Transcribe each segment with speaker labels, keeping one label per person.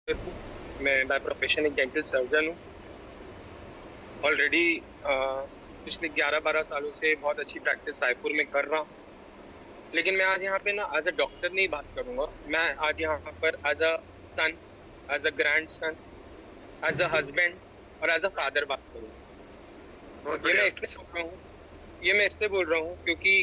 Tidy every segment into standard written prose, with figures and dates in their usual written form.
Speaker 1: हूँ। मैं by profession एक डेंटल सर्जन हूँ। ऑलरेडी पिछले 11-12 सालों से बहुत अच्छी प्रैक्टिस रायपुर में कर रहा हूँ। लेकिन मैं आज यहाँ पे ना एज अ डॉक्टर नहीं बात करूंगा। मैं आज यहाँ पर as a son, as a grandson, as a husband और एज अ फादर बात करूंगा।
Speaker 2: बहुत
Speaker 1: ये
Speaker 2: बढ़िया।
Speaker 1: मैं इसलिए बोल रहा हूँ ये मैं इसलिए बोल रहा हूँ क्योंकि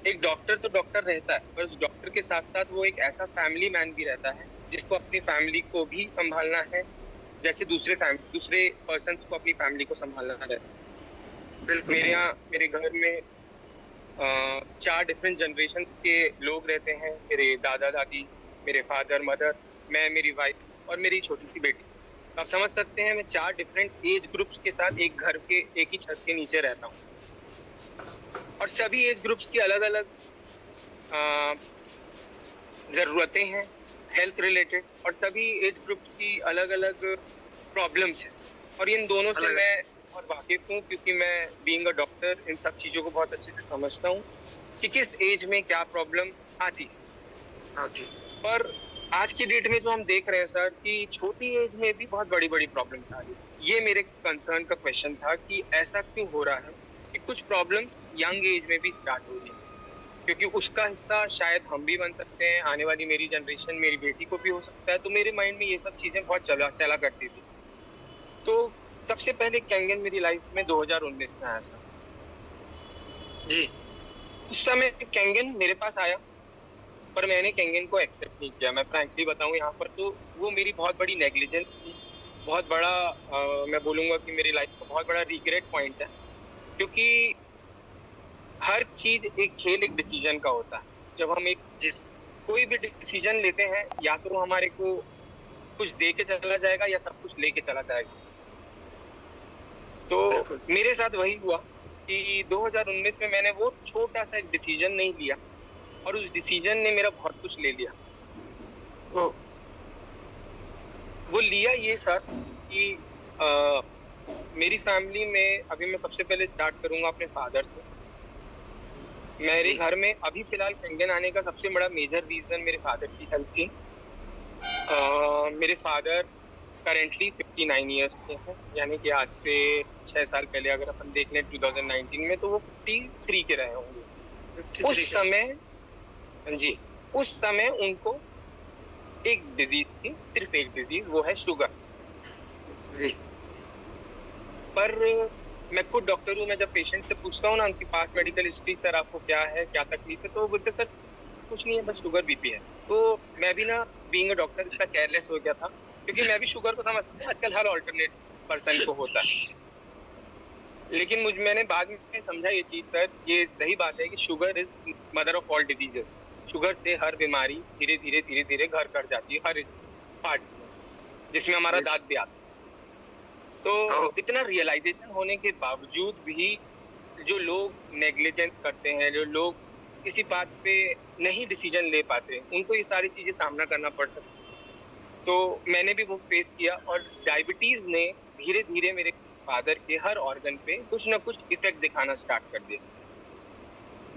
Speaker 1: एक डॉक्टर तो डॉक्टर रहता है, पर उस डॉक्टर के साथ साथ वो एक ऐसा फैमिली मैन भी रहता है जिसको अपनी फैमिली को भी संभालना है, जैसे दूसरे पर्सन्स को अपनी फैमिली को संभालना रहता है।
Speaker 2: बिल्कुल
Speaker 1: मेरे
Speaker 2: सही।
Speaker 1: यहाँ मेरे घर में 4 डिफरेंट जनरेशन के लोग रहते हैं। मेरे दादा दादी, मेरे फादर मदर, मैं, मेरी वाइफ और मेरी छोटी सी बेटी। आप समझ सकते हैं मैं 4 डिफरेंट एज ग्रुप्स के साथ एक घर के एक ही छत के नीचे रहता हूँ। और सभी एज ग्रुप्स की अलग अलग जरूरतें हैं, हेल्थ रिलेटेड, और सभी एज ग्रुप्स की अलग अलग प्रॉब्लम्स हैं। और इन दोनों से
Speaker 2: अलग
Speaker 1: मैं
Speaker 2: अलग।
Speaker 1: बहुत वाकिफ हूँ क्योंकि मैं बीइंग अ डॉक्टर इन सब चीजों को बहुत अच्छे से समझता हूँ कि किस एज में क्या प्रॉब्लम आती है।
Speaker 2: हाँ जी।
Speaker 1: पर आज की डेट में जो हम देख रहे हैं सर कि छोटी एज में भी बहुत बड़ी बड़ी प्रॉब्लम्स आ रही है। ये मेरे कंसर्न का क्वेश्चन था कि ऐसा क्यों हो रहा है कि कुछ प्रॉब्लम्स यंग एज में भी स्टार्ट हो रही है। क्योंकि उसका हिस्सा शायद हम भी बन सकते हैं, आने वाली मेरी जनरेशन, मेरी बेटी को भी हो सकता है। तो मेरे माइंड में ये सब चीजें बहुत चला चला करती थी। तो सबसे पहले कैंगन मेरी लाइफ में 2019 में आया सर।
Speaker 2: जी।
Speaker 1: उस समय कैंगन मेरे पास आया, पर मैंने कैंगन को एक्सेप्ट नहीं किया। मैं फ्रैंकली बताऊं यहाँ पर तो वो मेरी बहुत बड़ी नेग्लिजेंस थी। बहुत बड़ा मैं बोलूंगा कि मेरी लाइफ का बहुत बड़ा रिग्रेट पॉइंट है। क्योंकि हर चीज एक खेल, एक डिसीजन का होता है। जब हम एक
Speaker 2: जी।
Speaker 1: कोई भी डिसीजन लेते हैं, या तो वो हमारे को कुछ दे के चला जाएगा या सब कुछ लेके चला जाएगा। तो
Speaker 2: बिल्कुल।
Speaker 1: मेरे साथ वही हुआ कि 2019 में मैंने वो छोटा सा एक डिसीजन नहीं लिया, और उस डिसीजन ने मेरा बहुत कुछ ले लिया।
Speaker 2: ओ।
Speaker 1: वो लिया ये सर कि आ, मेरी फैमिली में, अभी मैं सबसे पहले स्टार्ट करूंगा अपने फादर से। मेरे
Speaker 2: जी।
Speaker 1: घर में अभी फिलहाल कैंगन आने का सबसे बड़ा मेजर रीजन मेरे फादर की हेल्थ थी। मेरे फादर करेंटली 59 ईयर्स के हैं, यानी कि आज से 6 साल पहले अगर अपन देख लें 2019 में, तो वो 53 के रहे होंगे।
Speaker 2: 53
Speaker 1: उस
Speaker 2: के।
Speaker 1: समय, जी, उस समय उनको एक डिजीज थी, सिर्फ एक डिजीज, वो है शुगर।
Speaker 2: जी।
Speaker 1: पर मैं खुद डॉक्टर हूँ। मैं जब पेशेंट से पूछता हूँ ना उनकी पास मेडिकल हिस्ट्री, सर आपको क्या है, क्या तकलीफ है, तो वो बोलते सर कुछ नहीं है, बस शुगर बीपी है। तो मैं भी ना बीइंग अ डॉक्टर इतना केयरलेस हो गया था, क्योंकि मैं भी शुगर को समझता हूँ आजकल हर ऑल्टरनेट पर्सन को होता है। लेकिन मैंने बाद में समझा ये चीज, सर ये सही बात है कि sugar is mother of all diseases. Sugar से हर बीमारी धीरे धीरे घर कर जाती है, हर पार्ट में, जिसमें हमारा
Speaker 2: जी सर।
Speaker 1: दांत भी आता है।
Speaker 2: ओ।
Speaker 1: तो इतना रियलाइजेशन होने के बावजूद भी जो लोग नेग्लिजेंस करते हैं, जो लोग किसी बात पे नहीं डिसीजन ले पाते, उनको ये सारी चीजें सामना करना पड़ सकता है। तो मैंने भी वो फेस किया, और डायबिटीज ने धीरे धीरे मेरे फादर के हर ऑर्गन पे कुछ ना कुछ इफेक्ट दिखाना स्टार्ट कर दिया।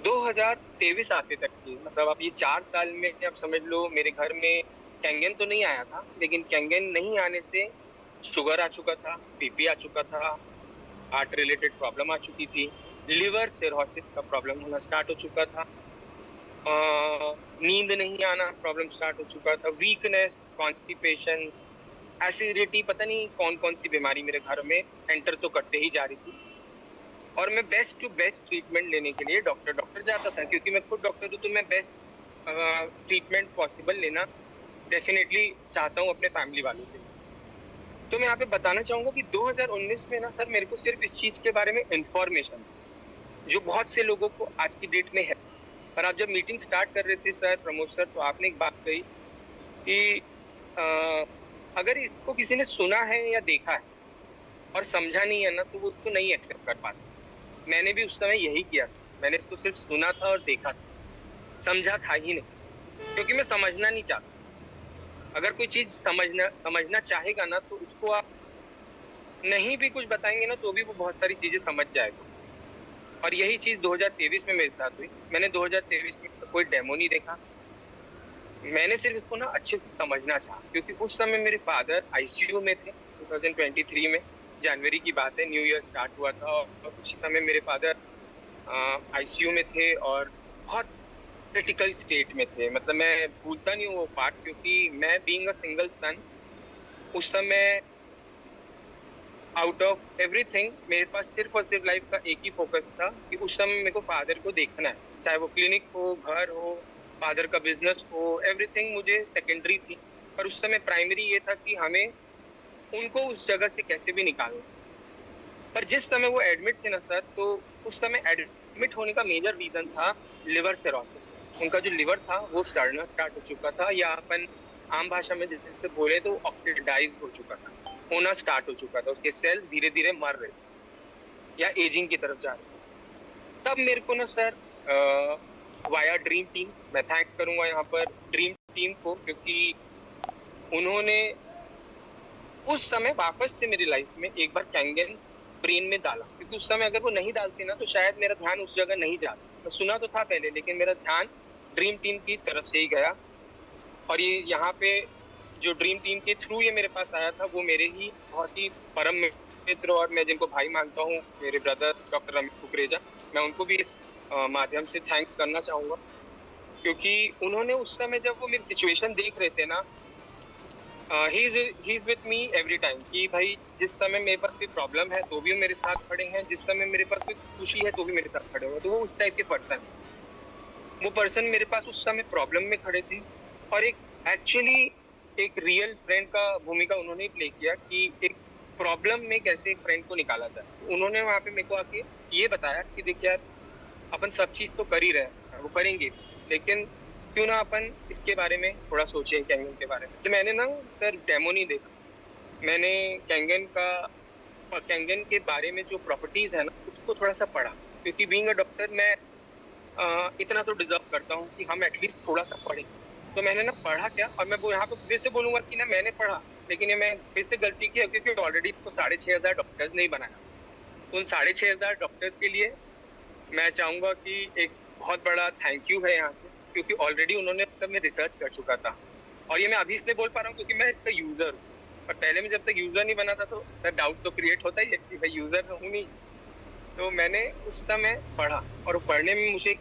Speaker 1: 2023 आते तक की, मतलब आप ये 4 साल में आप समझ लो, मेरे घर में कैंगन तो नहीं आया था, लेकिन कैंगन नहीं आने से शुगर आ चुका था, बीपी आ चुका था, हार्ट रिलेटेड प्रॉब्लम आ चुकी थी, लिवर सिरोसिस का प्रॉब्लम होना स्टार्ट हो चुका था, नींद नहीं आना प्रॉब्लम स्टार्ट हो चुका था, वीकनेस, कॉन्स्टिपेशन, एसिडिटी, पता नहीं कौन कौन सी बीमारी मेरे घर में एंटर तो करते ही जा रही थी। और मैं बेस्ट टू बेस्ट ट्रीटमेंट लेने के लिए डॉक्टर डॉक्टर जाता था, क्योंकि मैं खुद डॉक्टर हूँ। तो मैं बेस्ट ट्रीटमेंट पॉसिबल लेना डेफिनेटली चाहता हूँ अपने फैमिली वालों के लिए। तो मैं यहाँ पे बताना चाहूंगा कि 2019 में ना सर मेरे को सिर्फ इस चीज के बारे में इंफॉर्मेशन थी, जो बहुत से लोगों को आज की डेट में है। पर आप जब मीटिंग स्टार्ट कर रहे थे सर, प्रमोद सर, तो आपने एक बात कही कि अ, अगर इसको किसी ने सुना है या देखा है और समझा नहीं है ना, तो वो उसको नहीं एक्सेप्ट कर पाता। मैंने भी उस समय यही किया सर। मैंने इसको सिर्फ सुना था और देखा था, समझा था ही नहीं, क्योंकि मैं समझना नहीं चाहता। अगर कोई चीज समझना समझना चाहेगा ना, तो उसको आप नहीं भी कुछ बताएंगे ना, तो भी वो बहुत सारी चीजें समझ जाएगा। और यही चीज 2023 में मेरे साथ हुई। मैंने 2023 में इसका कोई डेमो नहीं देखा, मैंने सिर्फ इसको ना अच्छे से समझना चाहा, क्योंकि उस समय मेरे फादर आईसीयू में थे 2023 में। जनवरी की बात है, न्यू ईयर स्टार्ट हुआ था और उसी समय मेरे फादर आईसीयू में थे और बहुत क्रिटिकल स्टेट में थे। मतलब मैं भूलता नहीं हूँ वो पार्ट, क्योंकि मैं बीइंग अ सिंगल सन उस समय आउट ऑफ एवरीथिंग मेरे पास सिर्फ और सिर्फ लाइफ का एक ही फोकस था कि उस समय मेरे को फादर को देखना है, चाहे वो क्लिनिक हो, घर हो, फादर का बिजनेस हो, एवरीथिंग मुझे सेकेंडरी थी। पर उस समय प्राइमरी ये था कि हमें उनको उस जगह से कैसे भी निकालना। पर जिस समय वो एडमिट थे ना सर, तो उस समय एडमिट होने का मेजर रीजन था लिवर सिरोसिस। उनका जो लिवर था वो सड़ना स्टार्ट हो चुका था, या अपन आम भाषा में जैसे बोले तो ऑक्सीडाइज हो चुका था, होना स्टार्ट हो चुका था। उसके सेल धीरे धीरे मर रहे थे या एजिंग की तरफ जा रहे थे। तब मेरे को ना सर वाया ड्रीम टीम, मैं थैंक्स करूंगा यहाँ पर ड्रीम टीम को, क्योंकि उन्होंने उस समय वापस से मेरी लाइफ में एक बार कैंगन ब्रेन में डाला। क्योंकि उस समय अगर वो नहीं डालती ना तो शायद मेरा ध्यान उस जगह नहीं जाता। मैं सुना तो था पहले, लेकिन मेरा ध्यान ड्रीम टीम की तरफ से ही गया। और ये यहाँ पे जो ड्रीम टीम के थ्रू ये मेरे पास आया था, वो मेरे ही बहुत ही परम मित्र और मैं जिनको भाई मानता हूँ, मेरे ब्रदर डॉक्टर अमित कुकरेजा। मैं उनको भी इस माध्यम से थैंक्स करना चाहूंगा, क्योंकि उन्होंने उस समय जब वो मेरी सिचुएशन देख रहे थे ना, he is with me every time कि भाई जिस समय मेरे पास कोई प्रॉब्लम है तो भी वो मेरे साथ खड़े हैं, जिस समय मेरे पास कोई खुशी है तो भी मेरे साथ खड़े हुए हैं। तो वो उस टाइप के पर्सन है। वो पर्सन मेरे पास उस समय प्रॉब्लम में खड़े थे और एक एक्चुअली एक रियल फ्रेंड का भूमिका उन्होंने प्ले किया कि एक प्रॉब्लम में कैसे एक फ्रेंड को निकाला जाए। तो उन्होंने वहां पे मेरे को आके ये बताया कि देख यार, अपन सब चीज तो कर ही रहे हैं, वो करेंगे भी, लेकिन क्यों ना अपन इसके बारे में थोड़ा सोचें, कैंगन के बारे में। तो मैंने ना सर डेमो नहीं देखा, मैंने कैंगन का और कैंगन के बारे में जो प्रॉपर्टीज है ना उसको थोड़ा सा पढ़ा। क्योंकि बीइंग अ डॉक्टर मैं इतना तो डिजर्व करता हूँ कि हम एटलीस्ट थोड़ा सा पढ़ें। तो मैंने ना पढ़ा क्या, और मैं वो यहाँ पे फिर से बोलूंगा कि ना मैंने पढ़ा, लेकिन ये मैं फिर से गलती की है, क्योंकि ऑलरेडी इसको 6,500 डॉक्टर्स ने ही बनाया। तो उन 6,500 डॉक्टर्स के लिए मैं चाहूंगा कि एक बहुत बड़ा थैंक यू है यहाँ से, क्योंकि ऑलरेडी उन्होंने इस पर में रिसर्च कर चुका था। और ये मैं अभी इसलिए बोल पा रहा हूँ क्योंकि मैं इसका यूजर हूँ। पर पहले में जब तक यूजर नहीं बना था तो सर डाउट तो क्रिएट होता ही है कि भाई यूजर हूँ नहीं। तो मैंने उस समय पढ़ा और पढ़ने में मुझे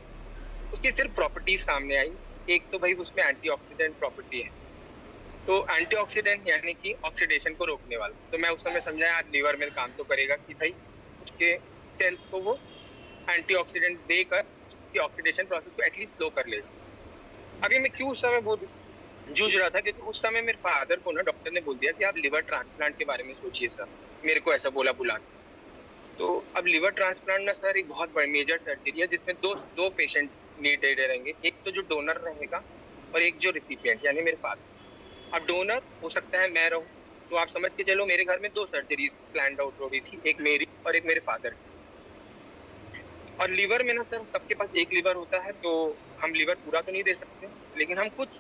Speaker 1: उसकी सिर्फ प्रॉपर्टीज सामने आई। एक तो भाई उसमें एंटीऑक्सीडेंट प्रॉपर्टी है, तो एंटीऑक्सीडेंट यानी कि ऑक्सीडेशन को रोकने वाला। तो मैं उस समय समझा यार लीवर में काम तो करेगा कि भाई उसके सेल्स को वो एंटीऑक्सीडेंट देकर उसकी ऑक्सीडेशन प्रोसेस को एटलीस्ट स्लो कर लेगा। अभी मैं क्यों उस समय वो जूझ रहा था, क्योंकि उस समय मेरे फादर को ना डॉक्टर ने बोल दिया कि आप लिवर ट्रांसप्लांट के बारे में सोचिए सर। मेरे को ऐसा बोला बुला के। तो अब लिवर ट्रांसप्लांट ना सर एक बहुत बड़ी मेजर सर्जरी है, जिसमें दो दो पेशेंट नीडेड रहेंगे, एक तो जो डोनर रहेगा और एक जो रिसिपिएंट यानी मेरे फादर। अब डोनर हो सकता है मैं रहूं, तो आप समझ के चलो मेरे घर में दो सर्जरीज प्लान आउट हो रही थी, एक मेरी और एक मेरे फादर की। और लीवर में ना सर सबके पास एक लीवर होता है, तो हम लीवर पूरा तो नहीं दे सकते, लेकिन हम कुछ